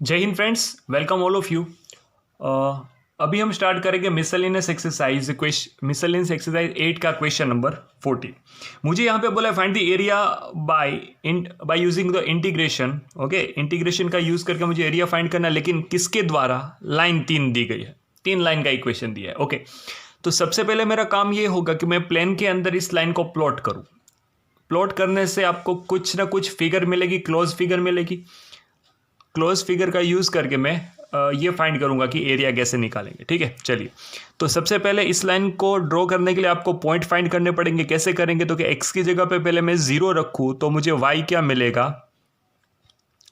जय Hind friends, welcome all of you. अभी हम स्टार्ट करेंगे मिसलेनियस एक्सरसाइज 8 का क्वेश्चन नंबर 14। मुझे यहाँ पे बोला find the area by using the integration. Okay, integration का यूज करके मुझे एरिया फाइंड करना है, लेकिन किसके द्वारा? लाइन 3 दी गई है, 3 लाइन का इक्वेशन दिया है। ओके, तो सबसे पहले मेरा काम ये होगा कि मैं प्लेन के अंदर इस लाइन को प्लॉट करूँ। प्लॉट करने से आपको कुछ ना कुछ फिगर मिलेगी, क्लोज फिगर मिलेगी। क्लोज फिगर का यूज़ करके मैं ये फाइंड करूंगा कि एरिया कैसे निकालेंगे। ठीक है, चलिए। तो सबसे पहले इस लाइन को ड्रॉ करने के लिए आपको पॉइंट फाइंड करने पड़ेंगे। कैसे करेंगे? तो कि एक्स की जगह पे पहले मैं 0 रखूँ तो मुझे वाई क्या मिलेगा?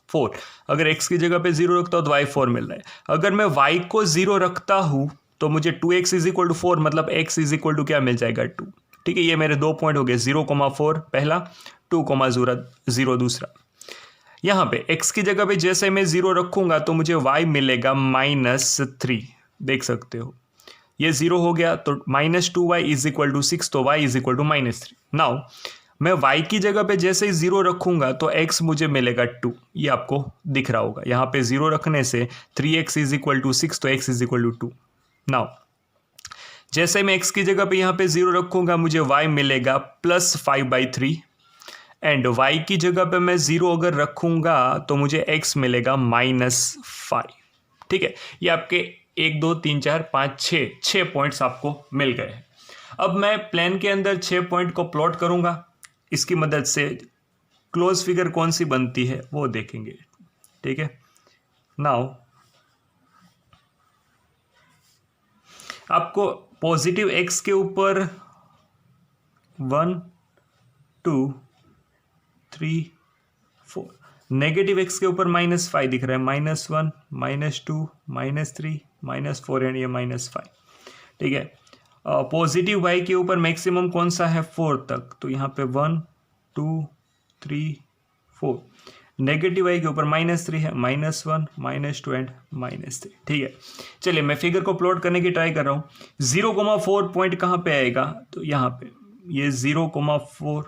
4। अगर एक्स की जगह पे 0 रखता हूँ तो वाई 4 मिल रहा है। अगर मैं वाई को 0 रखता हूँ तो मुझे 2x इज इक्वल टू 4, मतलब x इज इक्वल टू क्या मिल जाएगा? 2। ठीक है, ये मेरे 2 पॉइंट हो गए, 0,4 पहला, 2,0 दूसरा। यहाँ पे x की जगह पे जैसे मैं 0 रखूंगा तो मुझे y मिलेगा -3। देख सकते हो, ये 0 हो गया तो -2y इज इक्वल टू 6, तो y is equal to -3। Now मैं y की जगह पे जैसे ही 0 रखूंगा तो x मुझे मिलेगा 2। ये आपको दिख रहा होगा, यहाँ पे 0 रखने से 3x इज इक्वल टू 6, तो x is equal to 2। Now जैसे मैं x की जगह पे यहाँ पे 0 रखूंगा मुझे y मिलेगा +5/3, एंड y की जगह पे मैं 0 अगर रखूंगा तो मुझे x मिलेगा -5। ठीक है, ये आपके 1 2 3 4 5 6 पॉइंट्स आपको मिल गए हैं। अब मैं प्लेन के अंदर 6 पॉइंट को प्लॉट करूंगा। इसकी मदद से क्लोज फिगर कौन सी बनती है वो देखेंगे। ठीक है, नाउ आपको पॉजिटिव x के ऊपर 1 2 3 4, नेगेटिव एक्स के ऊपर -5 दिख रहा है, -1 -2 -3 -4 एंड ये -5। ठीक है, पॉजिटिव वाई के ऊपर मैक्सिमम कौन सा है? 4 तक, तो यहाँ पे 1 2 3 4। नेगेटिव वाई के ऊपर -3 है, -1 -2 एंड -3। ठीक है, चलिए मैं फिगर को प्लॉट करने की ट्राई कर रहा हूँ। 0,4 पॉइंट कहाँ पे आएगा? तो यहाँ पे ये 0,4,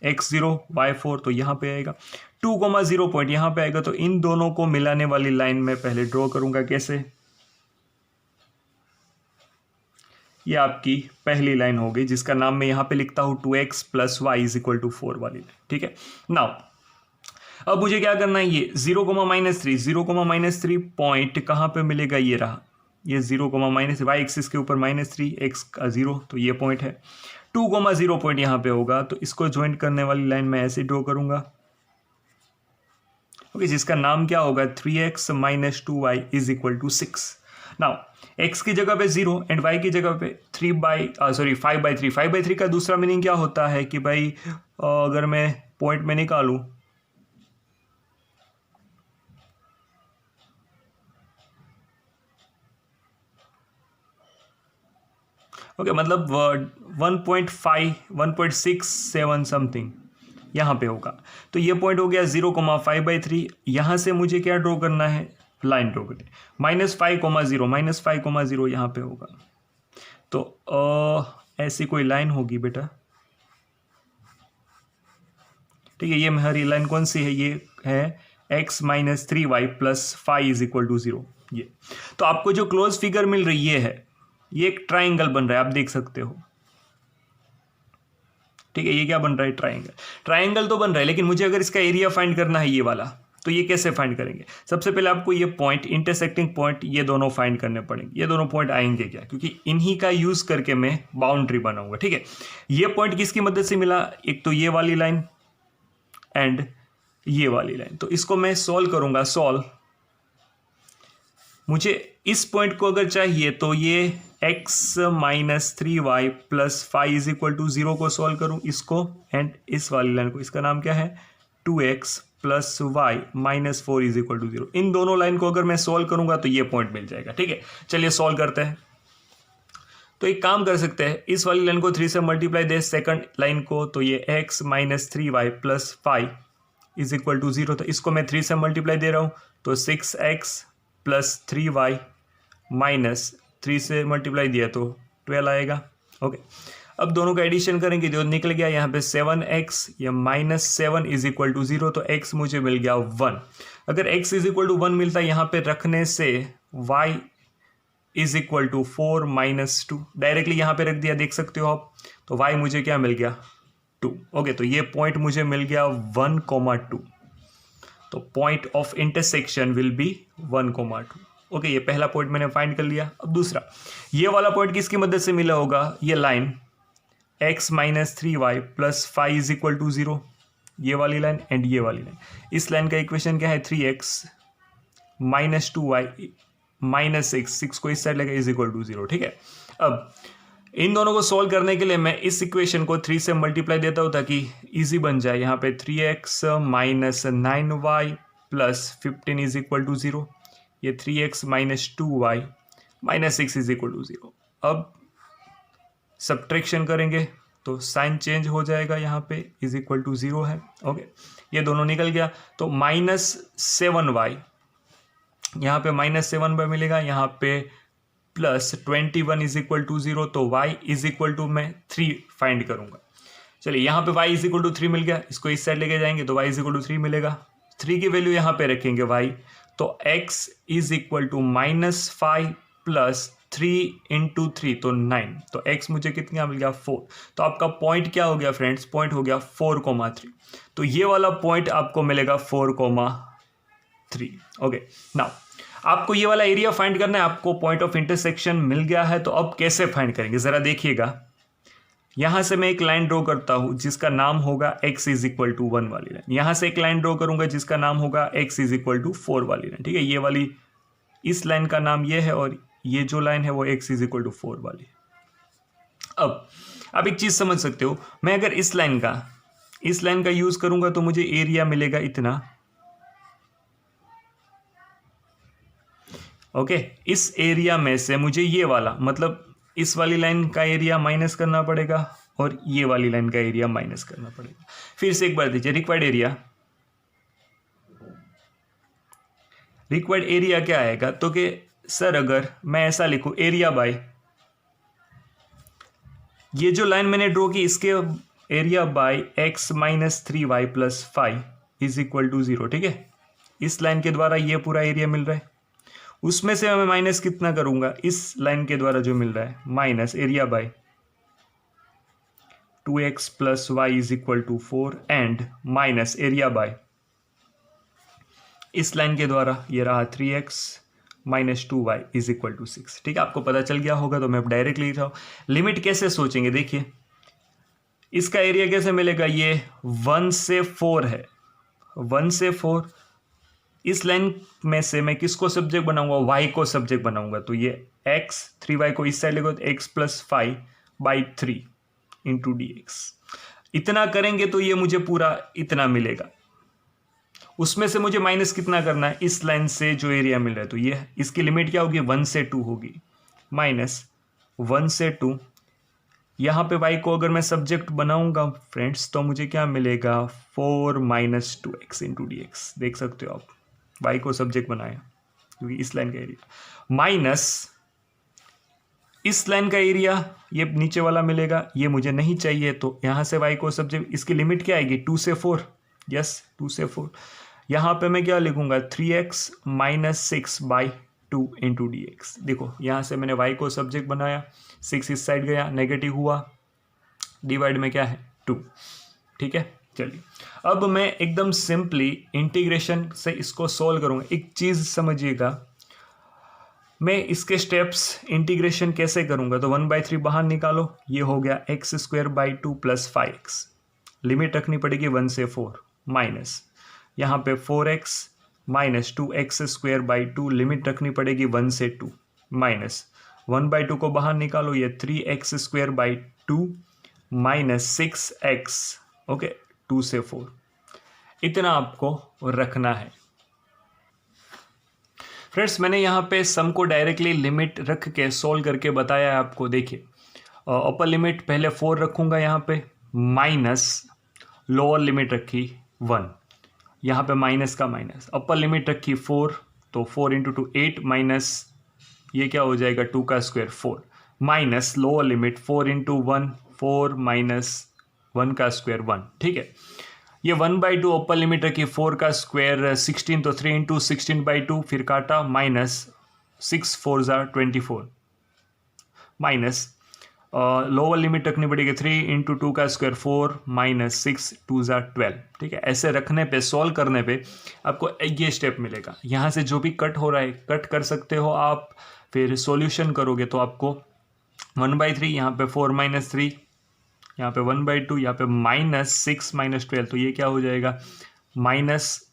x0 y4 तो यहाँ पे आएगा। 2,0 पॉइंट यहाँ पे आएगा, तो इन दोनों को मिलाने वाली लाइन में पहले ड्रॉ करूंगा। कैसे? ये आपकी पहली लाइन हो गई, जिसका नाम मैं यहाँ पे लिखता हूँ 2x + y is equal to 4 वाली लाइन। ठीक है, नाउ अब मुझे क्या करना है? ये 0,-3 पॉइंट कहाँ पे मिलेगा? ये रहा, ये 0, वाई एक्सिस के ऊपर -3, x का 0, तो ये पॉइंट है। 2,0 पॉइंट यहाँ पे होगा, तो इसको ज्वाइंट करने वाली लाइन मैं ऐसे ड्रॉ करूंगा। ओके, जिसका नाम क्या होगा? 3x - 2y is equal to 6। Now x की जगह पे 0 एंड y की जगह पे 5/3। 5/3 का दूसरा मीनिंग क्या होता है कि भाई अगर मैं पॉइंट में निकालूं, ओके, मतलब 1.5 1.67 समथिंग यहाँ पे होगा। तो ये पॉइंट हो गया 0,5/3। यहाँ से मुझे क्या ड्रॉ करना है? लाइन ड्रॉ करनी। -5,0 यहाँ पे होगा, तो ऐसी कोई लाइन होगी बेटा। ठीक है, ये हमारी लाइन कौन सी है? ये है x - 3y + 5 is equal to 0। ये तो आपको जो क्लोज फिगर मिल रही है, ये एक ट्राइंगल बन रहा है, आप देख सकते हो। ठीक है, ये क्या बन रहा है? ट्राइंगल। ट्राइंगल तो बन रहा है, लेकिन मुझे अगर इसका एरिया फाइंड करना है ये वाला, तो ये कैसे फाइंड करेंगे? सबसे पहले आपको ये पॉइंट, इंटरसेक्टिंग पॉइंट, ये दोनों फाइंड करने पड़ेंगे। ये दोनों पॉइंट आएंगे क्या? क्योंकि इन्हीं का यूज करके मैं बाउंड्री बनाऊंगा। ठीक है, ये पॉइंट किसकी मदद से मिला? एक तो ये वाली लाइन एंड ये वाली लाइन। तो इसको मैं सॉल्व करूंगा। मुझे इस पॉइंट को अगर चाहिए तो ये x - 3y + 5 is equal to 0 को सॉल्व करूं, इसको एंड इस वाली लाइन को। इसका नाम क्या है? 2x + y - 4 is equal to 0। इन दोनों लाइन को अगर मैं सॉल्व करूंगा तो ये पॉइंट मिल जाएगा। ठीक है, चलिए सॉल्व करते हैं। तो एक काम कर सकते हैं, इस वाली लाइन को 3 से मल्टीप्लाई दे सेकंड लाइन को, तो ये x - 3y + 5 is equal to 0। तो इसको मैं 3 से मल्टीप्लाई दे रहा हूँ, तो 6x + 3y - 3 से मल्टीप्लाई दिया तो 12 आएगा। ओके, अब दोनों का एडिशन करेंगे, जो निकल गया यहाँ पे 7x या -7 इज इक्वल टू 0, तो x मुझे मिल गया 1। अगर x इज इक्वल टू 1 मिलता है यहाँ पे रखने से y is equal to 4 minus 2, directly यहाँ पे रख दिया, देख सकते हो आप। तो y मुझे क्या मिल गया 2। ओके, तो ये पॉइंट मुझे मिल गया 1,2। तो point of intersection will be 1,2। Okay, ये पहला पॉइंट मैंने फाइंड कर लिया। अब दूसरा, ये वाला पॉइंट किसकी मदद से मिला होगा, ये line x minus 3y plus 5 is equal to 0, ये वाली लाइन एंड ये वाली लाइन। इस लाइन का इक्वेशन क्या है, 3x माइनस 2y माइनस 6 को इस साइड लगा इज इक्वल टू 0। ठीक है, अब इन दोनों को सॉल्व करने के लिए मैं इस इक्वेशन को 3 से मल्टीप्लाई देता हूँ ताकि इजी बन जाए। यहाँ पे 3x minus 9y plus 15 is equal to 0, ये 3x minus 2y minus 6 is equal to 0। अब सब्ट्रैक्शन करेंगे तो साइन चेंज हो जाएगा, यहाँ पे इज इक्वल टू 0 है। ओके, ये दोनों निकल गया, तो माइनस 7y, यहाँ पे माइनस 7y मिलेगा, यहाँ पे प्लस 21 इज इक्वल टू 0। तो y इज इक्वल टू मैं 3 फाइंड करूंगा। चलिए, यहाँ पे y इज इक्वल टू 3 मिल गया, इसको इस साइड लेके जाएंगे तो y इज इक्वल टू 3 मिलेगा। 3 की वैल्यू यहाँ पे रखेंगे y, तो x is equal to minus 5 plus 3 into 3 तो 9। तो x मुझे कितना मिल गया 4। तो आपका पॉइंट क्या हो गया फ्रेंड्स, पॉइंट हो गया 4,3। तो ये वाला पॉइंट आपको मिलेगा 4,3। ओके, नाउ आपको ये वाला एरिया फाइंड करना है, आपको पॉइंट ऑफ इंटरसेक्शन मिल गया है। तो अब कैसे फाइंड करेंगे जरा देखिएगा। यहां से मैं एक लाइन ड्रॉ करता हूं जिसका नाम होगा x इज इक्वल टू 1 वाली लाइन, यहां से एक लाइन ड्रॉ करूंगा जिसका नाम होगा x इज इक्वल टू 4 वाली लाइन। ठीक है, ये वाली, इस लाइन का नाम ये है और ये जो लाइन है वो x इज इक्वल टू 4 वाली। अब आप एक चीज समझ सकते हो, मैं अगर इस लाइन का यूज करूंगा तो मुझे एरिया मिलेगा इतना। ओके, इस एरिया में से मुझे ये वाला, मतलब इस वाली लाइन का एरिया माइनस करना पड़ेगा और ये वाली लाइन का एरिया माइनस करना पड़ेगा। फिर से एक बार दीजिए, रिक्वायर्ड एरिया क्या आएगा, तो कि सर अगर मैं ऐसा लिखूं, एरिया बाय ये जो लाइन मैंने ड्रॉ की इसके area by x minus 3y plus 5 is equal to 0। ठीक है, इस लाइन के द्वारा ये पूरा एरिया मिल रहा है, उसमें से मैं माइनस कितना करूंगा, इस लाइन के द्वारा जो मिल रहा है, minus area by 2x plus y is equal to 4 and minus area by इस लाइन के द्वारा ये रहा 3x minus 2y is equal to 6। ठीक है, आपको पता चल गया होगा, तो मैं डायरेक्टली लिख रहा हूं। लिमिट कैसे सोचेंगे, देखिए इसका एरिया कैसे मिलेगा, ये 1 से 4 है, 1 से 4। इस लाइन में से मैं किसको सब्जेक्ट बनाऊंगा, y को सब्जेक्ट बनाऊंगा, तो ये x 3y को इस साइड लेगा तो x plus 5 by 3 into dx। इतना करेंगे तो ये मुझे पूरा इतना मिलेगा। उसमें से मुझे माइनस कितना करना है, इस लाइन से जो एरिया मिल रहा है, तो ये इसकी लिमिट क्या होगी, 1 से 2 होगी, माइनस 1 से 2। यहाँ पे y को अगर मैं सब्जेक्ट बनाऊंगा फ्रेंड्स तो मुझे क्या मिलेगा, 4 माइनस 2x इंटू dx। देख सकते हो आप, y को सब्जेक्ट बनाया क्योंकि इस लाइन का एरिया, माइनस इस लाइन का एरिया ये नीचे वाला मिलेगा, ये मुझे नहीं चाहिए, तो यहाँ से y को सब्जेक्ट, इसकी लिमिट क्या आएगी, 2 से 4। यस, 2 से 4। यहाँ पे मैं क्या लिखूंगा, 3x minus 6 by 2 into dx। देखो यहाँ से मैंने y को सब्जेक्ट बनाया, 6 इस साइड गया, नेगेटिव हुआ, डिवाइड में क्या है 2। ठीक है, चलिए अब मैं एकदम सिंपली इंटीग्रेशन से इसको सॉल्व करूंगा। एक चीज़ समझिएगा, मैं इसके स्टेप्स इंटीग्रेशन कैसे करूंगा, तो 1/3 बाहर निकालो, ये हो गया x square by 2 plus 5x। Limit रखनी पड़ेगी 1 से 4, माइनस यहाँ पे 4x minus 2x square by 2, limit रखनी पड़ेगी 1 से 2, माइनस 1/2 को बाहर निकालो, ये 3x square by 2 minus 6x। Okay, 2 से 4 इतना आपको रखना है। फ्रेंड्स, मैंने यहाँ पे सम को डायरेक्टली लिमिट रख के सोल्व करके बताया है आपको। देखिए अपर लिमिट पहले 4 रखूँगा यहाँ पे, माइनस लोअर लिमिट रखी 1, यहाँ पे माइनस का माइनस, अपर लिमिट रखी 4, तो 4 इंटू 2 8, माइनस ये क्या हो जाएगा 2 का square 4, minus lower limit 4 into 1 4 minus 1 का स्क्वायर 1। ठीक है, ये 1/2 अपर लिमिट रखी, 4 का स्क्वायर 16, तो 3 इंटू 16/2, फिर काटा माइनस 6 4 ज़ा 24, माइनस लोअर लिमिट रखनी पड़ेगी 3 इंटू 2 का स्क्वायर 4 माइनस 6 2 ज़ा 12। ठीक है, ऐसे रखने पे सॉल्व करने पे आपको ये स्टेप मिलेगा। यहाँ से जो भी कट हो रहा है कट कर सकते हो आप, फिर सॉल्यूशन करोगे तो आपको 1/3, यहाँ पे 4 माइनस 3, यहाँ पे 1/2, यहाँ पे माइनस 6 माइनस 12, तो ये क्या हो जाएगा माइनस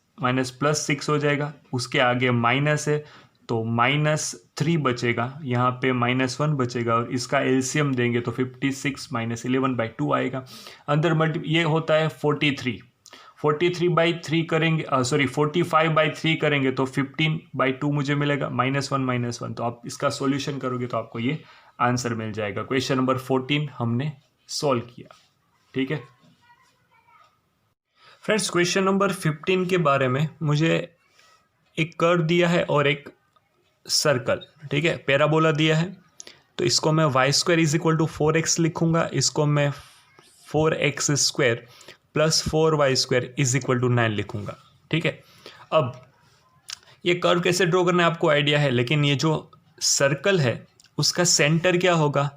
प्लस 6 हो जाएगा, उसके आगे माइनस है तो -3 बचेगा, यहाँ पे -1 बचेगा, और इसका एलसीएम देंगे तो 56 माइनस 11/2 आएगा। अंदर ये होता है 43/3 करेंगे, 45/3 करेंगे तो 15/2 मुझे मिलेगा, -1 तो आप इसका सॉल्यूशन करोगे तो आपको ये आंसर मिल जाएगा। क्वेश्चन नंबर 14 हमने सॉल्व किया। ठीक है फ्रेंड्स, क्वेश्चन नंबर 15 के बारे में मुझे एक कर्व दिया है और एक सर्कल, ठीक है, पैराबोला दिया है, तो इसको मैं y² = 4x लिखूंगा, इसको मैं 4x² + 4y² = 9 लिखूंगा। ठीक है, अब ये कर्व कैसे ड्रॉ करना है आपको आइडिया है, लेकिन ये जो सर्कल है उसका सेंटर क्या होगा,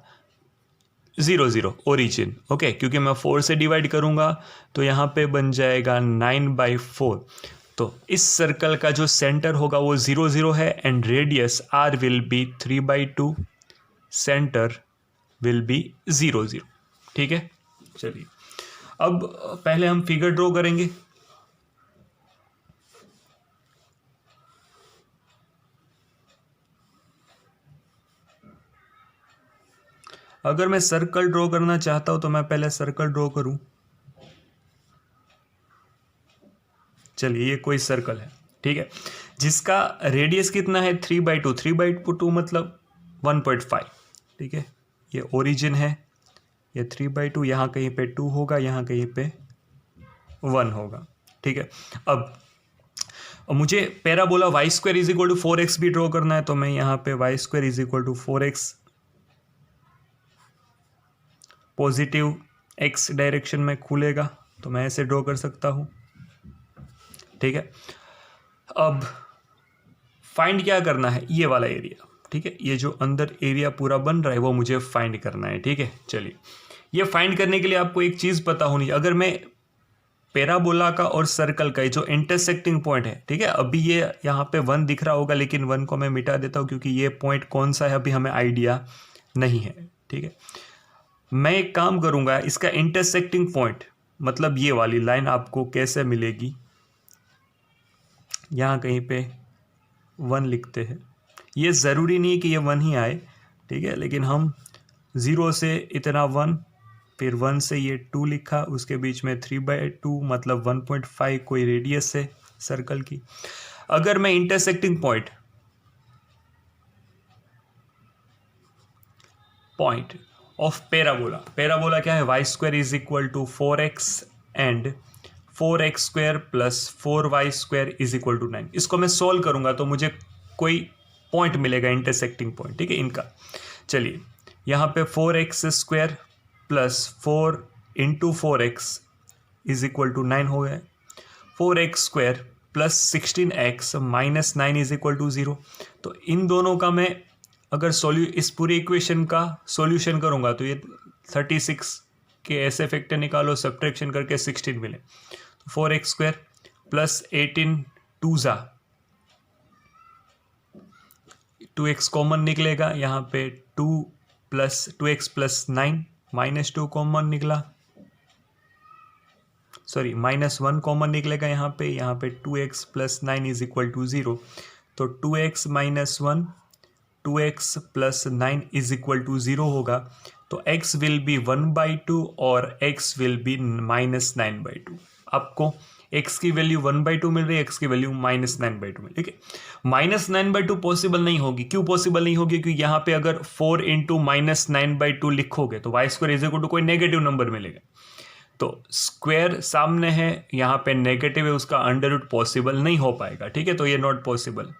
0 0 ओरिजिन। ओके, क्योंकि मैं 4 से डिवाइड करूंगा तो यहाँ पे बन जाएगा 9/4, तो इस सर्कल का जो सेंटर होगा वो 0 0 है, and radius r will be 3/2, centre will be 0 0। ठीक है, चलिए अब पहले हम फिगर ड्रॉ करेंगे। अगर मैं सर्कल ड्रॉ करना चाहता हूं तो मैं पहले सर्कल ड्रॉ करूं। चलिए, ये कोई सर्कल है, ठीक है, जिसका रेडियस कितना है 3/2, 3/2 मतलब 1.5। ठीक है, ये ओरिजिन है, ये 3/2, यहाँ कहीं पे 2 होगा, यहाँ कहीं पे 1 होगा। ठीक है, अब मुझे पैराबोला y² = 4x भी ड्रॉ करना है, तो मैं यहाँ पे y² = 4x positive x direction में खुलेगा, तो मैं ऐसे ड्रॉ कर सकता हूँ। ठीक है, अब फाइंड क्या करना है, ये वाला एरिया। ठीक है, ये जो अंदर एरिया पूरा बन रहा है वो मुझे फाइंड करना है। ठीक है, चलिए, ये फाइंड करने के लिए आपको एक चीज़ पता होनी चाहिए। अगर मैं पैराबोला का और सर्कल का जो इंटरसेक्टिंग पॉइंट है, ठीक है, अभी ये यहाँ पे 1 दिख रहा होगा, लेकिन 1 को मैं मिटा देता हूँ क्योंकि ये पॉइंट कौन सा है अभी हमें आइडिया नहीं है। ठीक है, मैं एक काम करूँगा, इसका इंटरसेक्टिंग पॉइंट मतलब ये वाली लाइन आपको कैसे मिलेगी, यहाँ कहीं पे 1 लिखते हैं। ये ज़रूरी नहीं कि ये 1 ही आए, ठीक है, लेकिन हम 0 से इतना 1, फिर 1 से ये 2 लिखा, उसके बीच में 3/2 मतलब 1.5 कोई रेडियस है सर्कल की। अगर मैं इंटरसेक्टिंग पॉइंट ऑफ पैराबोला क्या है, y² = 4x and 4x² + 4y² = 9, इसको मैं सोल्व करूंगा तो मुझे कोई पॉइंट मिलेगा इंटरसेक्टिंग पॉइंट। ठीक है, इनका, चलिए, यहाँ पे 4x² + 4 × 4x = 9 हो गया, 4x² + 16x - 9 = 0। तो इन दोनों का मैं अगर इस पूरी इक्वेशन का सॉल्यूशन करूंगा तो ये 36 के ऐसे फैक्टर निकालो, सब्ट्रैक्शन करके 16 मिले, तो 4x² + 18 2 ज़ा 2x कॉमन निकलेगा, यहाँ पे 2 + 2x + 9 -2 कॉमन निकला, सॉरी -1 कॉमन निकलेगा, यहाँ पे 2x + 9 = 0, तो 2x - 1 2x + 9 = 0 होगा, तो x विल बी 1/2 और x विल बी -9/2। आपको x की वैल्यू 1/2 मिल रही है, x की वैल्यू -9/2 मिल, ठीक है। -9/2 पॉसिबल नहीं होगी, क्यों पॉसिबल नहीं होगी, क्योंकि यहाँ पे अगर 4 × -9/2 लिखोगे तो y² = कोई नेगेटिव नंबर मिलेगा, तो स्क्वायर सामने है, यहाँ पे नेगेटिव है, उसका अंडर रूट पॉसिबल नहीं हो पाएगा। ठीक है, तो ये नॉट पॉसिबल।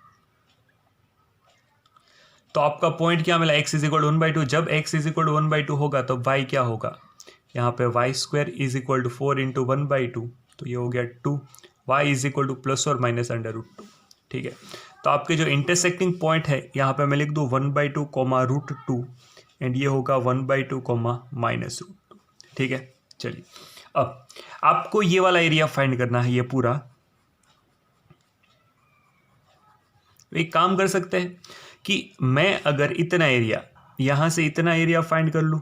तो आपका पॉइंट क्या मिला, x = 1/2। जब x = 1/2 होगा तो y क्या होगा, यहाँ पे y² = 4 × 1/2, तो ये हो गया 2, y is equal two plus और माइनस √2। ठीक है, तो आपके जो इंटरसेक्टिंग पॉइंट है यहाँ पे मैं लिख दूँ 1/2 कॉमा √2 एंड ये होगा 1/2 कॉमा -√2। ठीक है, चलिए अब आपको ये वाला एरिया फाइंड करना है, ये पूरा। एक काम कर सकते हैं कि मैं अगर इतना एरिया यहां से इतना एरिया फाइंड कर लूं,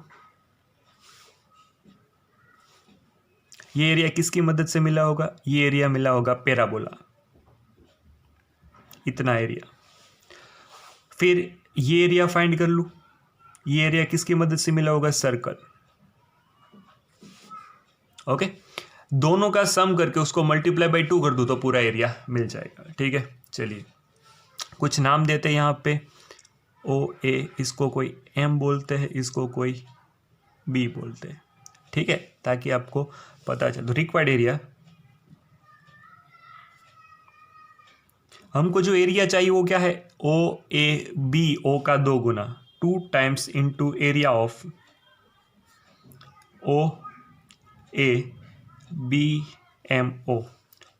ये एरिया किसकी मदद से मिला होगा? ये एरिया मिला होगा पैराबोला, इतना एरिया। फिर ये एरिया फाइंड कर लूं, ये एरिया किसकी मदद से मिला होगा? सर्कल। ओके, दोनों का सम करके उसको मल्टीप्लाई बाई 2 कर दूं तो पूरा एरिया मिल जाएगा। ठीक है, चलिए कुछ नाम देते हैं यहाँ पे, OA, इसको कोई M बोलते हैं, इसको कोई B बोलते हैं। ठीक है, ताकि आपको पता चले। रिक्वायर्ड एरिया, हमको जो एरिया चाहिए वो क्या है? OAB, O का 2 गुना, 2 times into area of OABMO,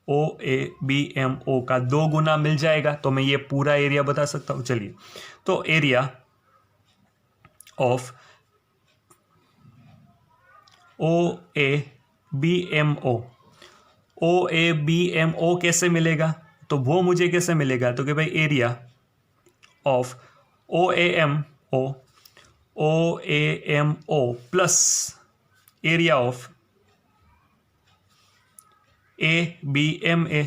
OABMO का 2 गुना मिल जाएगा तो मैं ये पूरा एरिया बता सकता हूँ। चलिए, तो एरिया ऑफ OABMO कैसे मिलेगा? तो वो मुझे कैसे मिलेगा? तो कि भाई area of OAMO plus area of ABMA।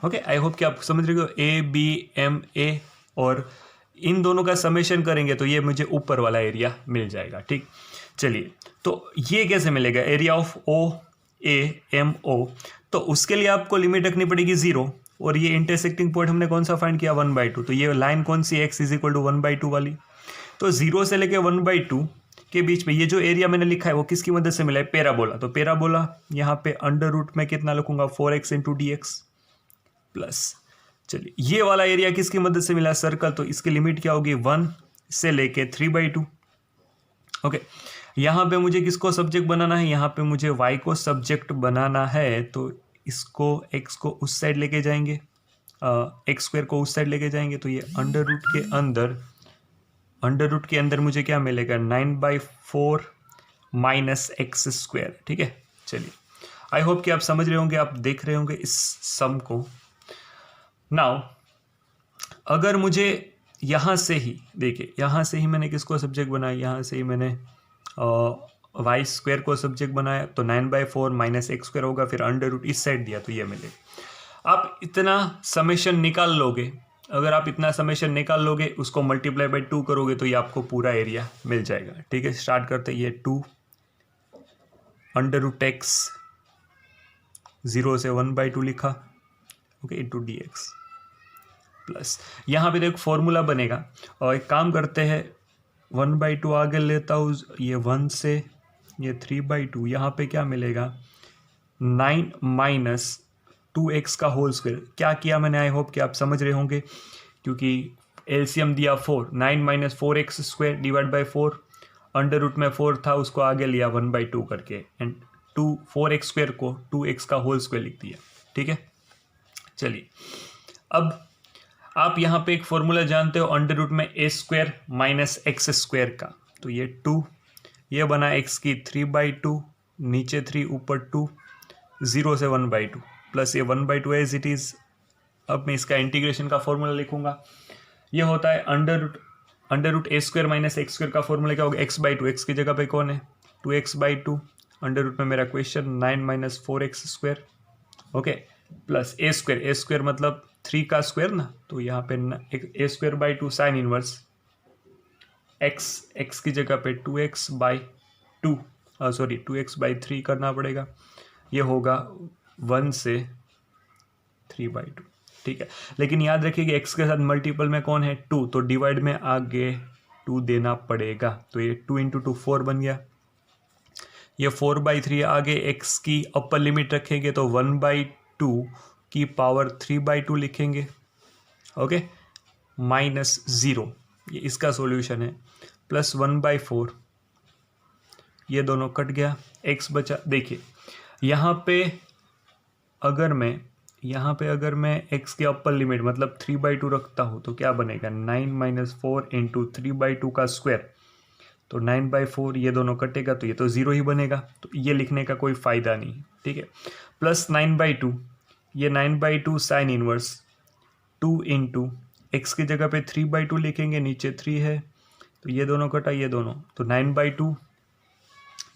Okay, I hope कि आप समझ रहे हो। ABMA और इन दोनों का समेशन करेंगे तो ये मुझे ऊपर वाला एरिया मिल जाएगा। ठीक, चलिए तो ये कैसे मिलेगा? एरिया ऑफ OAMO, तो उसके लिए आपको लिमिट रखनी पड़ेगी 0, और ये इंटरसेक्टिंग पॉइंट हमने कौन सा फाइंड किया? 1/2। तो ये लाइन कौन सी? x इज इक्वल टू 1/2 वाली। तो 0 से लेके 1/2 के बीच में ये जो एरिया मैंने लिखा है वो किसकी मदद से मिला है? पैराबोला। तो पैराबोला यहाँ पे अंडर रूट में कितना लिखूंगा? 4x इंटू dx प्लस, चलिए ये वाला एरिया किसकी मदद से मिला? सर्कल। तो इसकी लिमिट क्या होगी? 1 से लेके 3/2। ओके, यहाँ पे मुझे किसको सब्जेक्ट बनाना है? यहाँ पे मुझे y को सब्जेक्ट बनाना है, तो इसको x को उस साइड लेके जाएंगे, x² को उस साइड लेके जाएंगे, तो ये अंडर रूट के अंदर मुझे क्या मिलेगा? 9/4 माइनस x²। ठीक है, चलिए आई होप कि आप समझ रहे होंगे, आप देख रहे होंगे इस सम को। नाउ अगर मुझे यहाँ से ही, देखिए यहाँ से ही मैंने किसको सब्जेक्ट बनाया? यहाँ से ही मैंने y² को सब्जेक्ट बनाया, तो 9/4 माइनस x² होगा, फिर अंडर रूट इस साइड दिया तो ये मिलेगा। आप इतना समेशन निकाल लोगे, अगर आप इतना समेशन निकाल लोगे, उसको मल्टीप्लाई बाई 2 करोगे तो ये आपको पूरा एरिया मिल जाएगा। ठीक है, स्टार्ट करते हैं। ये 2 अंडर रूट x 0 से 1/2 लिखा, ओके, इंटू dx प्लस यहाँ पे देखो फॉर्मूला बनेगा, और एक काम करते हैं 1/2 आगे लेता हूँ, ये 1 से ये 3/2, यहाँ पे क्या मिलेगा? 9 माइनस 2x का होल स्क्वायर। क्या किया मैंने? आई होप कि आप समझ रहे होंगे, क्योंकि एलसीएम दिया 4, 9 minus 4x² divide by 4, under root में 4 था उसको आगे लिया 1/2 करके, एंड 4x² को 2x का होल स्क्वायर लिख दिया। ठीक है, चलिए अब आप यहाँ पे एक फॉर्मूला जानते हो अंडर रूट में a² माइनस x² का, तो ये 2, ये बना x की 3/2, नीचे 3 ऊपर 2, 0 से 1/2 प्लस ये 1/2 एज इट इज़। अब मैं इसका इंटीग्रेशन का फॉर्मूला लिखूंगा, ये होता है under root a² minus x² का फॉर्मूला क्या होगा? x/2, x की जगह पे कौन है? 2x/2, अंडर रूट में मेरा question 9 minus 4x², okay, plus a² मतलब 3 का स्क्वायर ना, तो यहाँ पे a²/2 साइन इनवर्स x की जगह पे 2x/2, 2x/3 करना पड़ेगा, ये होगा 1 से 3/2। ठीक है, लेकिन याद रखिए कि x के साथ मल्टीपल में कौन है? 2, तो डिवाइड में आगे 2 देना पड़ेगा, तो ये 2 इंटू 2 4 बन गया, ये 4/3 आगे x की अपर लिमिट रखेंगे तो 1/2 की पावर 3/2 लिखेंगे, ओके, माइनस 0, ये इसका सॉल्यूशन है, प्लस 1/4, ये दोनों कट गया, x बचा। देखिए यहाँ पे अगर मैं x के अपर लिमिट मतलब 3/2 रखता हूँ तो क्या बनेगा, 9 - 4 इंटू 3/2 का स्क्वायर, तो 9/4, ये दोनों कटेगा तो ये तो 0 ही बनेगा, तो ये लिखने का कोई फ़ायदा नहीं, ठीक है। प्लस 9/2, ये 9/2 साइन इनवर्स 2 इंटू एक्स की जगह पे 3/2 लिखेंगे, नीचे 3 है तो ये दोनों कटा, ये दोनों, तो 9/2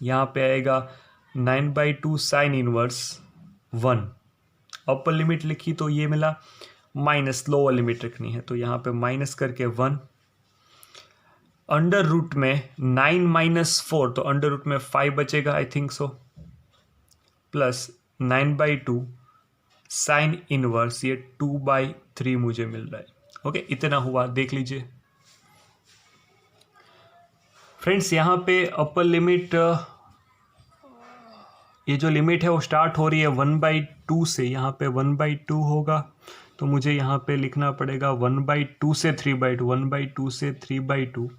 यहाँ पे आएगा 9/2 साइन इनवर्स 1। अपर लिमिट लिखी तो ये मिला, माइनस लोअर लिमिट रखनी है तो यहाँ पे माइनस करके 1, अंडर रूट में 9 - 4 तो अंडर रूट में 5 बचेगा, I think so, plus 9/2 sine inverse ये 2/3 मुझे मिल रहा है। ओके, इतना हुआ, देख लीजिए फ्रेंड्स। यहाँ पे अपर लिमिट, ये जो लिमिट है वो स्टार्ट हो रही है 1/2 से, यहाँ पे 1/2 होगा तो मुझे यहाँ पे लिखना पड़ेगा 1/2 से 3/2, 1/2 से 3/2।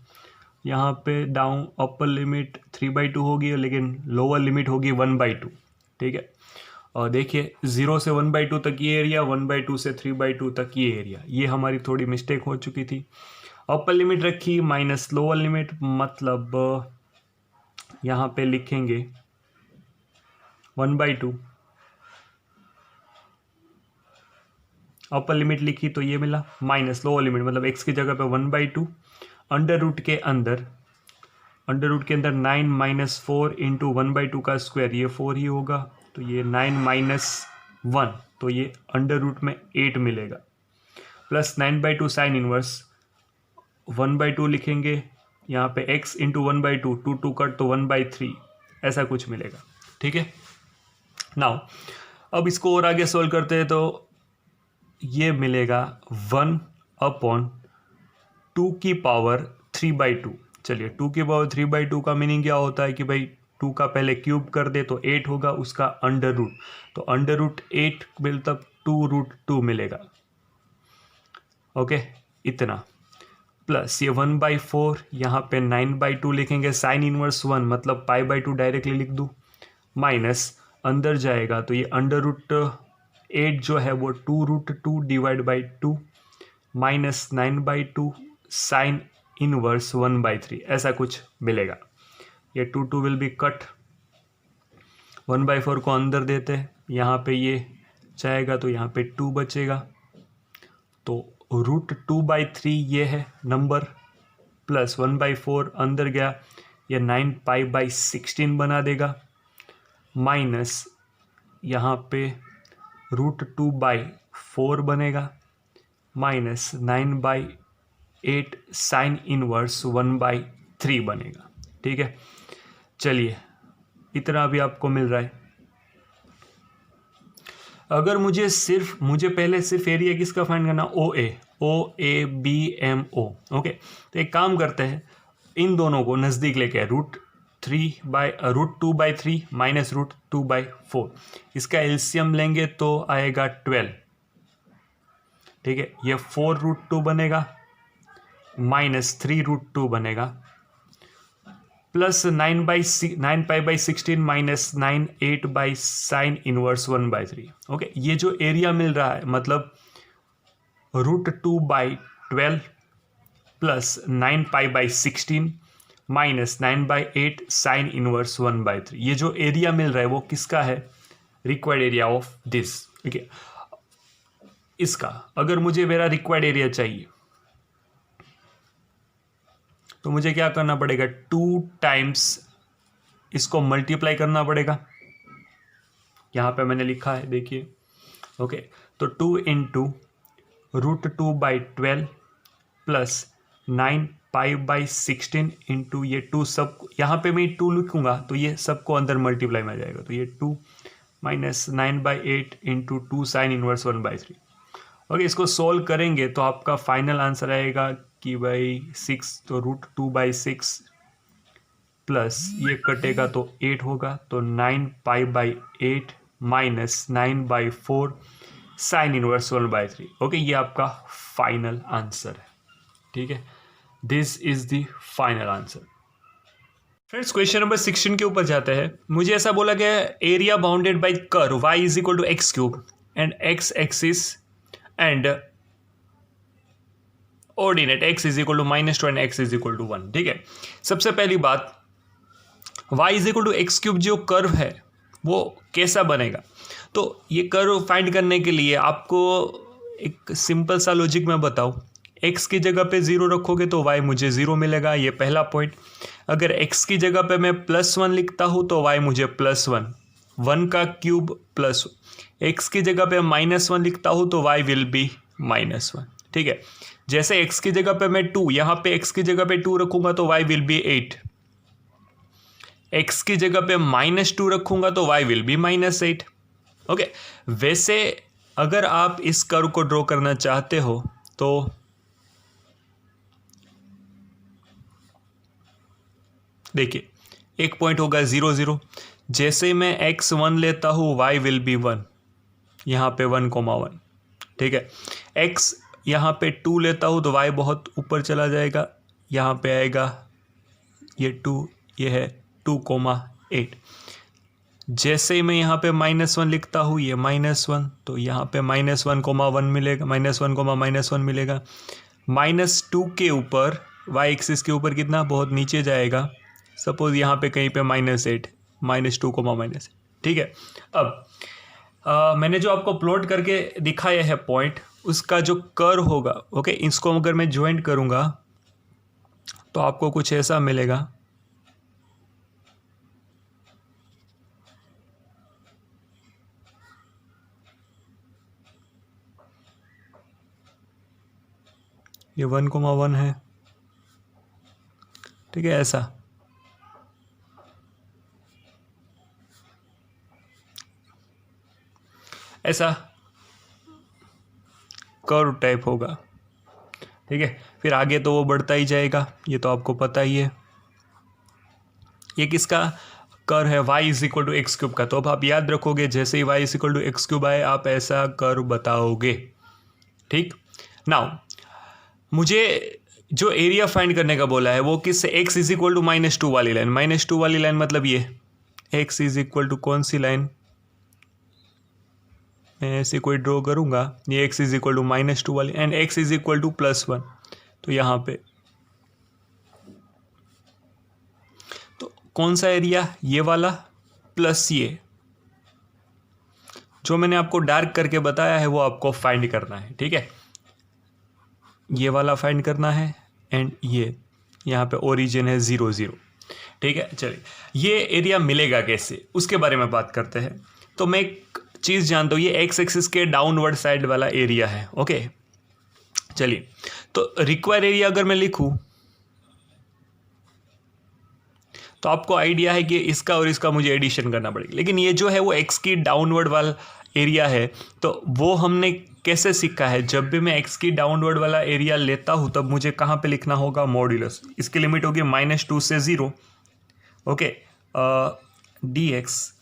यहाँ पे डाउन अपर लिमिट 3/2 होगी लेकिन लोअर लिमिट होगी 1/2, ठीक है। और देखिए 0 से 1/2 तक ये एरिया, 1/2 से 3/2 तक ये एरिया, ये हमारी थोड़ी मिस्टेक हो चुकी थी। अपर लिमिट रखी माइनस लोअर लिमिट, मतलब यहाँ पे लिखेंगे 1/2, अपर लिमिट लिखी तो ये मिला, माइनस लोअर लिमिट मतलब x की जगह पे 1/2, अंडर रूट के अंदर 9 - 4 इंटू 1/2 का स्क्वायर, ये 4 ही होगा तो ये 9 - 1 तो ये अंडर रूट में 8 मिलेगा, प्लस 9/2 साइन इनवर्स 1/2 लिखेंगे, यहाँ पे x इंटू 1/2, 2 कट तो 1/3 ऐसा कुछ मिलेगा, ठीक है। नाउ अब इसको और आगे सोल्व करते हैं तो ये मिलेगा 1/2 की पावर 3/2। चलिए 2 की पावर 3/2 का मीनिंग क्या होता है कि भाई 2 का पहले क्यूब कर दे तो 8 होगा, उसका अंडर रूट, तो अंडर रूट 8 मतलब 2√2 मिलेगा। ओके, इतना, प्लस ये 1/4, यहाँ पे 9/2 लिखेंगे, साइन इनवर्स 1 मतलब π/2 डायरेक्टली लिख दूँ, माइनस अंदर जाएगा तो ये अंडर रूट 8 जो है वो 2√2 divide by 2 minus 9/2 sign inverse 1/3 ऐसा कुछ मिलेगा। ये 2 विल बी कट, 1/4 को अंदर देते हैं, यहाँ पे ये जाएगा तो यहाँ पे 2 बचेगा, तो √2/3 ये है नंबर, प्लस 1/4 अंदर गया, ये 9π/16 बना देगा, माइनस यहाँ पे √2/4 बनेगा, माइनस 9/8 साइन इनवर्स 1/3 बनेगा, ठीक है। चलिए इतना अभी आपको मिल रहा है। अगर मुझे पहले सिर्फ एरिया किसका फाइंड करना, OABMO, ओके। तो एक काम करते हैं, इन दोनों को नज़दीक लेके आए, √2/3 माइनस √2/4, इसका एलसीएम लेंगे तो आएगा 12, ठीक है। ये 4√2 बनेगा, माइनस 3√2 बनेगा, plus 9π/16 minus 9/8 sine inverse 1/3। Okay, ये जो एरिया मिल रहा है मतलब √2/12 प्लस 9π/16 माइनस 9/8 साइन इनवर्स 1/3, ये जो एरिया मिल रहा है वो किसका है, रिक्वायर्ड एरिया ऑफ दिस, ठीक है। इसका अगर मुझे मेरा रिक्वायर्ड एरिया चाहिए तो मुझे क्या करना पड़ेगा, 2 टाइम्स इसको मल्टीप्लाई करना पड़ेगा, यहाँ पे मैंने लिखा है देखिए, ओके। तो 2 इंटू √2/12 प्लस 9π/16 इंटू ये 2 सब, यहाँ पे मैं 2 लिखूंगा तो ये सबको अंदर मल्टीप्लाई में आ जाएगा, तो ये 2 minus 9/8 into 2 sign inverse 1/3। Okay, इसको सोल्व करेंगे तो आपका फाइनल आंसर आएगा कि भाई 6, तो √2/6 प्लस ये कटेगा तो 8 होगा, तो 9π/8 माइनस 9/4 साइन इनवर्स 1/3। ओके, ये आपका फाइनल आंसर है, ठीक है। This is the final answer. Friends question number 16 के ऊपर जाते हैं। मुझे ऐसा बोला गया है area bounded by curve y is equal to x cube and x axis and ordinate x is equal to -2 and x is equal to 1। ठीक है, सबसे पहली बात y is equal to x cube जो कर्व है वो कैसा बनेगा। तो ये कर्व फाइंड करने के लिए आपको एक सिंपल सा लॉजिक मैं बताऊं, x की जगह पे 0 रखोगे तो y मुझे 0 मिलेगा, ये पहला पॉइंट। अगर x की जगह पे मैं +1 लिखता हूँ तो y मुझे +1, 1 का क्यूब +1। x की जगह पे -1 लिखता हूँ तो y विल बी -1। ठीक है, जैसे x की जगह पे मैं 2, यहाँ पे x की जगह पे 2 रखूंगा तो y विल बी 8, x की जगह पे -2 रखूंगा तो y विल बी -8। ओके, वैसे अगर आप इस कर्व को ड्रॉ करना चाहते हो तो देखिए एक पॉइंट होगा 0 0, जैसे मैं x1 लेता हूँ y विल बी 1, यहाँ पे 1,1। ठीक है, x यहाँ पे 2 लेता हूँ तो y बहुत ऊपर चला जाएगा, यहाँ पे आएगा ये 2, ये है 2,8। जैसे ही मैं यहाँ पे -1 लिखता हूँ, ये -1, तो यहाँ पे -1,1 मिलेगा, -1,-1 मिलेगा। -2 के ऊपर y एक्सिस के ऊपर कितना बहुत नीचे जाएगा, सपोज यहाँ पे कहीं पे -8, -2,-8। ठीक है, अब मैंने जो आपको प्लॉट करके दिखाया है पॉइंट, उसका जो कर्व होगा, ओके, इसको अगर मैं ज्वाइंट करूँगा तो आपको कुछ ऐसा मिलेगा। ये 1,1 है। ठीक है, ऐसा कर्व टाइप होगा। ठीक है, फिर आगे तो वो बढ़ता ही जाएगा, ये तो आपको पता ही है। ये किसका कर्व है, y is equal to x cube का। तो अब आप याद रखोगे, जैसे ही y is equal to x cube आए आप ऐसा कर्व बताओगे। ठीक, नाउ मुझे जो एरिया फाइंड करने का बोला है वो किससे, x इज इक्वल टू -2 वाली लाइन। -2 वाली लाइन मतलब ये x इज इक्वल टू कौन सी लाइन, मैं ऐसे कोई ड्रॉ करूँगा, ये x इज इक्वल टू -2 वाली and x is equal to +1, तो यहाँ पे तो कौन सा एरिया, ये वाला प्लस ये जो मैंने आपको डार्क करके बताया है वो आपको फाइंड करना है। ठीक है, ये वाला फाइंड करना है एंड ये यहाँ पे ओरिजिन है 0 0। ठीक है, चलिए ये एरिया मिलेगा कैसे उसके बारे में बात करते हैं। तो मैं एक चीज़ जानता हूँ, ये एक्स एक्सिस के डाउनवर्ड साइड वाला एरिया है। ओके, चलिए तो रिक्वायर एरिया अगर मैं लिखूँ तो आपको आइडिया है कि इसका और इसका मुझे एडिशन करना पड़ेगा, लेकिन ये जो है वो एक्स की डाउनवर्ड वाला एरिया है, तो वो हमने कैसे सीखा है, जब भी मैं एक्स की डाउनवर्ड वाला एरिया लेता हूँ तब मुझे कहाँ पे लिखना होगा, मॉड्यूलस। इसकी लिमिट होगी -2 से 0। ओके, dx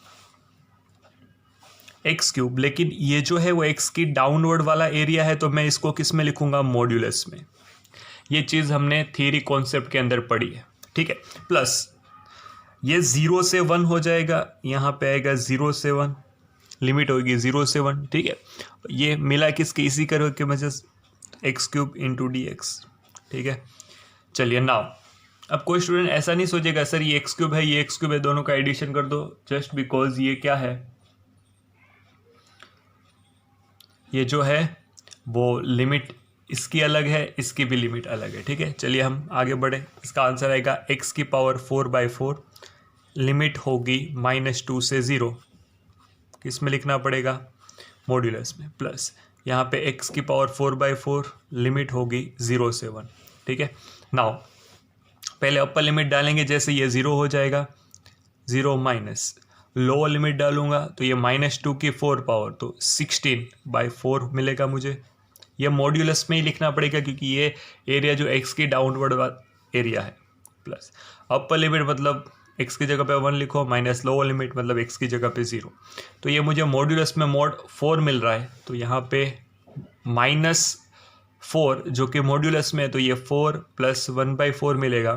एक्स क्यूब, लेकिन ये जो है वो एक्स की डाउनवर्ड वाला एरिया है तो मैं इसको किस में लिखूंगा, मॉड्यूलस में। ये चीज़ हमने थियरी कॉन्सेप्ट के अंदर पढ़ी है। ठीक है, प्लस ये 0 से 1 हो जाएगा, यहाँ पे आएगा 0 से 1, लिमिट होगी 0 से 1। ठीक है, ये मिला किसके, इसी कर्व के वजह से x cube into D x. ठीक है, चलिए नाउ अब कोई स्टूडेंट ऐसा नहीं सोचेगा सर ये एक्स क्यूब है ये एक्स क्यूब है, दोनों का एडिशन कर दो, जस्ट बिकॉज ये क्या है, ये जो है वो लिमिट इसकी अलग है, इसकी भी लिमिट अलग है। ठीक है, चलिए हम आगे बढ़े। इसका आंसर आएगा x की पावर 4/4, लिमिट होगी -2 से 0, किस में लिखना पड़ेगा, मॉड्यूलस में, प्लस यहाँ पे x की पावर 4/4, लिमिट होगी 0 से 1। ठीक है, नाउ पहले अपर लिमिट डालेंगे, जैसे ये 0 हो जाएगा, 0 माइनस लोअर लिमिट डालूंगा तो ये -2 की 4 पावर, तो 16/4 मिलेगा मुझे। ये मॉड्यूलस में ही लिखना पड़ेगा क्योंकि ये एरिया जो x की डाउनवर्ड एरिया है, प्लस अपर लिमिट मतलब x की जगह पे 1 लिखो, माइनस लोअर लिमिट मतलब x की जगह पे 0। तो ये मुझे मॉड्यूलस में mod 4 मिल रहा है, तो यहाँ पे -4 जो कि मॉड्यूलस में है, तो ये 4 + 1/4 मिलेगा,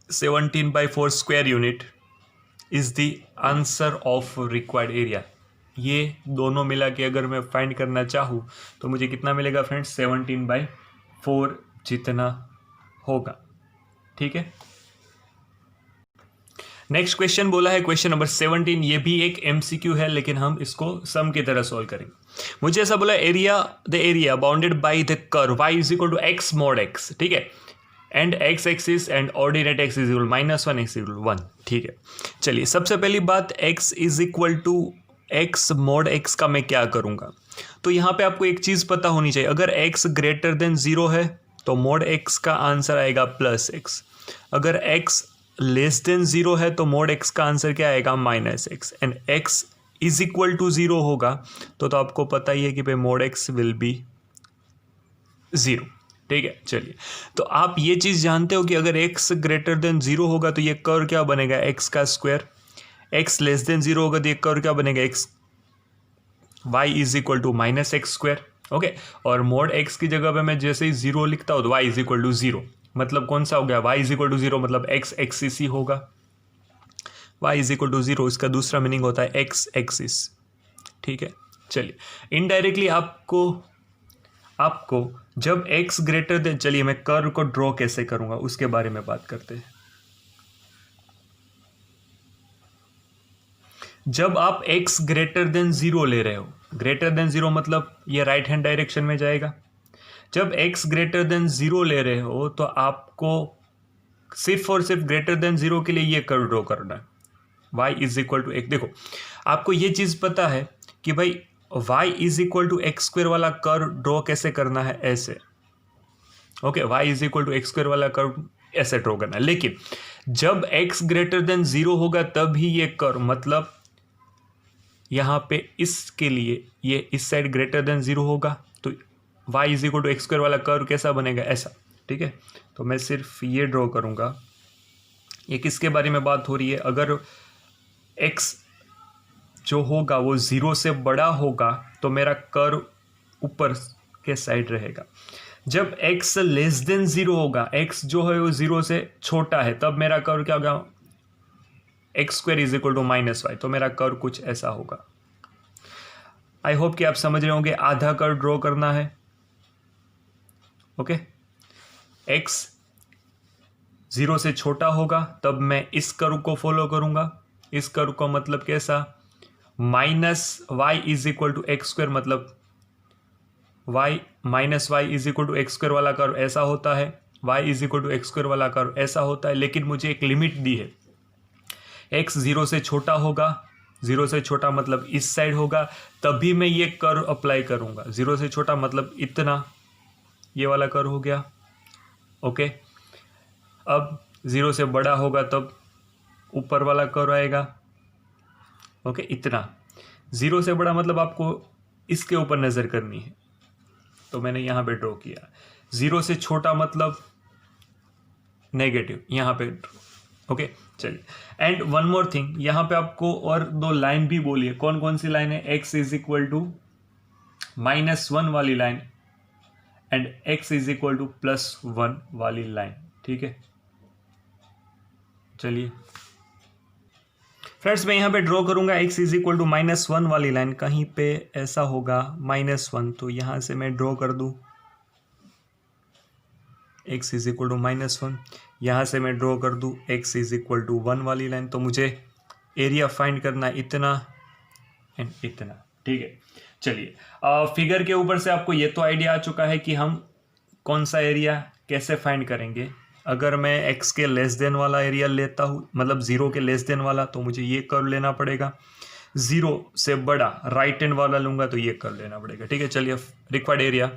17/4 square unit is the answer of required area. ये दोनों मिला के अगर मैं फाइंड करना चाहूँ तो मुझे कितना मिलेगा फ्रेंड्स, 17/4 जितना होगा। ठीक है, नेक्स्ट क्वेश्चन बोला है क्वेश्चन नंबर 17। ये भी एक MCQ है लेकिन हम इसको सम की तरह सॉल्व करेंगे। मुझे ऐसा बोला, the area bounded by the curve y is equal to x mod x, ठीक है, and x axis and ordinate x is equal -1 x equal 1। ठीक है, चलिए सबसे पहली बात x is equal to x mod x का मैं क्या करूँगा। तो यहाँ पे आपको एक चीज़ पता होनी चाहिए, अगर x ग्रेटर देन 0 है तो mod x का आंसर आएगा +x, अगर x लेस देन 0 है तो mod x का आंसर क्या आएगा, -x, and x is equal to 0 होगा तो आपको पता ही है कि भाई mod x विल बी 0। ठीक है, चलिए तो आप ये चीज़ जानते हो कि अगर x ग्रेटर देन 0 होगा तो ये कर्व क्या बनेगा, x का स्क्वायर, x लेस देन 0 होगा तो ये कर्व क्या बनेगा, y is equal to -x²। Okay, और mod x की जगह पे मैं जैसे ही 0 लिखता हूँ तो y इज इक्वल टू 0, मतलब कौन सा हो गया, y इज इक्वल टू 0 मतलब x एक्सिस ही होगा, y इज इक्वल टू 0 इसका दूसरा मीनिंग होता है x एक्सिस। ठीक है, चलिए इनडायरेक्टली आपको जब x ग्रेटर देन, चलिए मैं कर्व को ड्रॉ कैसे करूंगा उसके बारे में बात करते हैं। जब आप x ग्रेटर देन 0 ले रहे हो, ग्रेटर देन 0 मतलब ये राइट हैंड डायरेक्शन में जाएगा। जब x ग्रेटर देन 0 ले रहे हो तो आपको सिर्फ और सिर्फ ग्रेटर देन 0 के लिए ये कर्व ड्रॉ करना है, y is equal to x। देखो आपको ये चीज़ पता है कि भाई y is equal to x² वाला कर्व ड्रॉ कैसे करना है, ऐसे। Okay, y is equal to x² वाला कर्व ऐसे ड्रॉ करना है, लेकिन जब x ग्रेटर देन 0 होगा तब ही ये कर्व, मतलब यहाँ पे इसके लिए ये इस साइड ग्रेटर देन 0 होगा तो y is equal to x² वाला कर्व कैसा बनेगा, ऐसा। ठीक है, तो मैं सिर्फ ये ड्रॉ करूँगा। ये किसके बारे में बात हो रही है, अगर x जो होगा वो 0 से बड़ा होगा तो मेरा कर्व ऊपर के साइड रहेगा। जब x लेस देन 0 होगा, x जो है वो 0 से छोटा है, तब मेरा कर्व क्या होगा, x² is equal to -y, तो मेरा कर्व कुछ ऐसा होगा। आई होप कि आप समझ रहे होंगे, आधा कर्व ड्रॉ करना है। ओके, x 0 से छोटा होगा तब मैं इस कर्व को फॉलो करूंगा। इस कर्व को मतलब कैसा, -y is equal to x², मतलब -y is equal to x² वाला कर्व ऐसा होता है, y is equal to x² वाला कर्व ऐसा होता है, लेकिन मुझे एक लिमिट दी है, x 0 से छोटा होगा, 0 से छोटा मतलब इस साइड होगा, तभी मैं ये कर्व अप्लाई करूंगा। 0 से छोटा मतलब इतना, ये वाला कर्व हो गया। ओके, अब 0 से बड़ा होगा तब ऊपर वाला कर्व आएगा। ओके, इतना 0 से बड़ा मतलब आपको इसके ऊपर नज़र करनी है, तो मैंने यहाँ पे ड्रॉ किया। 0 से छोटा मतलब नेगेटिव, यहाँ पे। ओके, चलिए, एंड वन मोर थिंग, यहाँ पे आपको और दो लाइन भी बोलिए, कौन कौन सी लाइन है, x इज इक्वल टू -1 वाली line and x is equal to +1 वाली लाइन। ठीक है, चलिए फ्रेंड्स मैं यहाँ पे ड्रॉ करूँगा x इज इक्वल टू -1 वाली लाइन, कहीं पे ऐसा होगा -1, तो यहाँ से मैं ड्रॉ कर दूँ x इज इक्वल टू -1, यहाँ से मैं ड्रॉ कर दूँ x इज इक्वल टू 1 वाली लाइन, तो मुझे एरिया फाइंड करना है इतना एंड इतना। ठीक है, चलिए फिगर के ऊपर से आपको ये तो आइडिया आ चुका है कि हम कौन सा एरिया कैसे फाइंड करेंगे। अगर मैं x के लेस देन वाला एरिया लेता हूँ, मतलब 0 के लेस देन वाला, तो मुझे ये कर्व लेना पड़ेगा। 0 से बड़ा राइट हैंड वाला लूंगा तो ये कर्व लेना पड़ेगा। ठीक है, चलिए required area.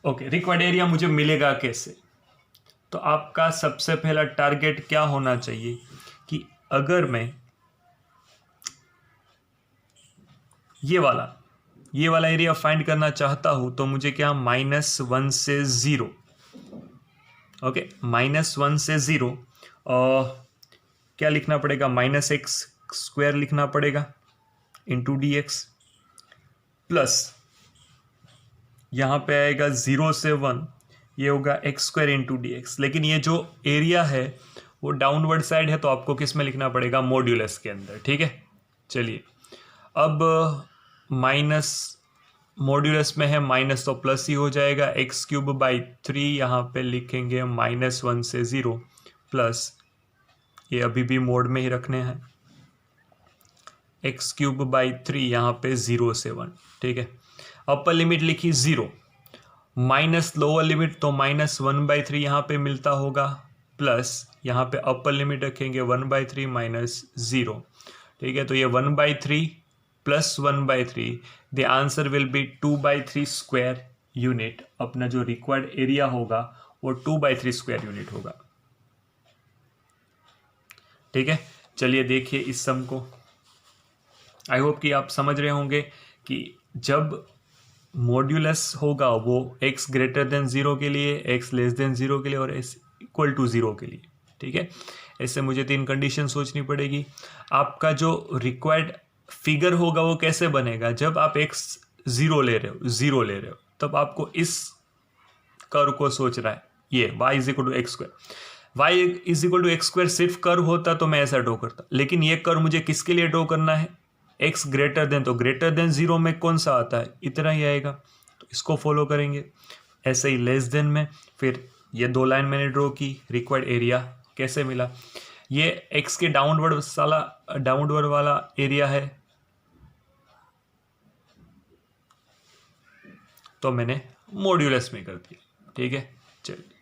Okay, required area मुझे मिलेगा कैसे, तो आपका सबसे पहला टारगेट क्या होना चाहिए कि अगर मैं ये वाला एरिया फाइंड करना चाहता हूं तो मुझे क्या, -1 से 0। ओके, -1 से 0 क्या लिखना पड़ेगा, -x² लिखना पड़ेगा इंटू dx, प्लस यहाँ पे आएगा 0 से 1, ये होगा x square into D x. लेकिन ये जो एरिया है वो डाउनवर्ड साइड है, तो आपको किस में लिखना पड़ेगा, मॉड्यूलस के अंदर। ठीक है, चलिए अब माइनस मॉड्यूलस में है माइनस तो प्लस ही हो जाएगा, एक्स क्यूब बाई 3 यहाँ पे लिखेंगे -1 से 0 प्लस, ये अभी भी मोड में ही रखने हैं, एक्स क्यूब बाई 3 यहाँ पे 0 से 1। ठीक है, अपर लिमिट लिखी 0 माइनस लोअर लिमिट तो -1/3 यहाँ पे मिलता होगा, प्लस यहाँ पे अपर लिमिट रखेंगे 1/3 माइनस 0। ठीक है, तो ये 1/3 plus 1/3, the answer will be 2/3 square unit. अपना जो रिक्वायर्ड एरिया होगा वो 2/3 स्क्वायर यूनिट होगा। ठीक है, चलिए देखिए इस सम को। आई होप कि आप समझ रहे होंगे कि जब मॉड्यूलस होगा वो x ग्रेटर देन 0 के लिए, x लेस देन 0 के लिए और s इक्वल टू 0 के लिए। ठीक है, ऐसे मुझे 3 कंडीशन सोचनी पड़ेगी। आपका जो रिक्वायर्ड फिगर होगा वो कैसे बनेगा, जब आप x 0 ले रहे हो तब आपको इस कर्व को सोचना है, ये y is equal to x square. y is equal to x square सिर्फ कर्व होता तो मैं ऐसा ड्रॉ करता, लेकिन ये कर्व मुझे किसके लिए ड्रॉ करना है, x ग्रेटर देन, तो ग्रेटर देन 0 में कौन सा आता है, इतना ही आएगा, तो इसको फॉलो करेंगे। ऐसे ही लेस देन में फिर ये 2 लाइन मैंने ड्रॉ की, रिक्वायर्ड एरिया कैसे मिला, ये x के डाउनवर्ड वाला एरिया है, तो मैंने मॉड्यूलस में कर दिया। ठीक है, चलिए